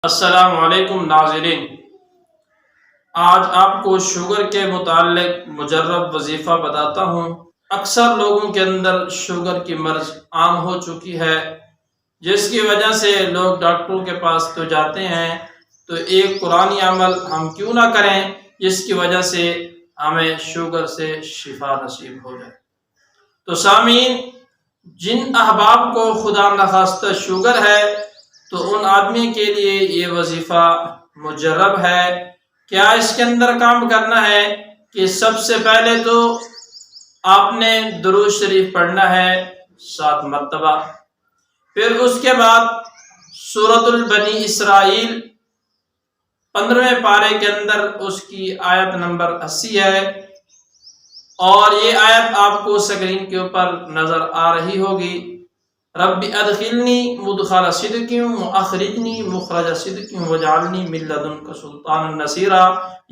السلام علیکم ناظرین، آج آپ کو شوگر کے متعلق مجرب وظیفہ بتاتا ہوں۔ اکثر لوگوں کے اندر شوگر کی مرض عام ہو چکی ہے، جس کی وجہ سے لوگ ڈاکٹروں کے پاس تو جاتے ہیں، تو ایک قرآنی عمل ہم کیوں نہ کریں جس کی وجہ سے ہمیں شوگر سے شفا نصیب ہو جائے۔ تو سامعین، جن احباب کو خدا نخواستہ شوگر ہے تو ان آدمی کے لیے یہ وظیفہ مجرب ہے۔ کیا اس کے اندر کام کرنا ہے کہ سب سے پہلے تو آپ نے درود شریف پڑھنا ہے 7 مرتبہ، پھر اس کے بعد سورۃ البنی اسرائیل 15ویں پارے کے اندر اس کی آیت نمبر 80 ہے، اور یہ آیت آپ کو سکرین کے اوپر نظر آ رہی ہوگی۔ رب ادخلنی مدخل صدق واخرجنی مخرج صدق واجعلنی من لدنک سلطانا نصیرا۔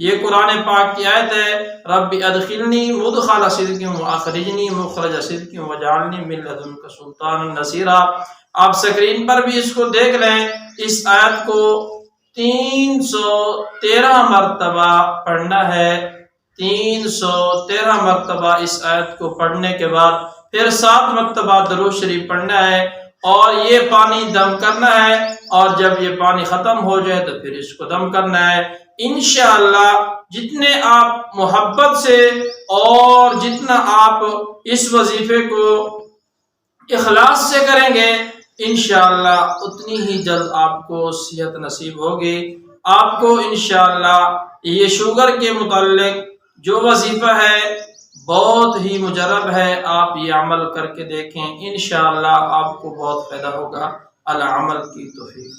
یہ قرآن پاک کی آیت ہے، رب ادخلنی مدخل صدق واخرجنی مخرج صدق واجعلنی من لدنک سلطانا نصیرا۔ آپ سکرین پر بھی اس کو دیکھ لیں۔ اس آیت کو 313 مرتبہ پڑھنا ہے۔ 313 مرتبہ اس آیت کو پڑھنے کے بعد پھر 7 مرتبہ درود شریف پڑھنا ہے، اور یہ پانی دم کرنا ہے، اور جب یہ پانی ختم ہو جائے تو پھر اس کو دم کرنا ہے۔ انشاءاللہ جتنے آپ محبت سے اور جتنا آپ اس وظیفے کو اخلاص سے کریں گے، انشاءاللہ اتنی ہی جلد آپ کو صحت نصیب ہوگی۔ آپ کو انشاءاللہ یہ شوگر کے متعلق جو وظیفہ ہے بہت ہی مجرب ہے، آپ یہ عمل کر کے دیکھیں، انشاءاللہ آپ کو بہت فائدہ ہوگا۔ العمل کی توفیق۔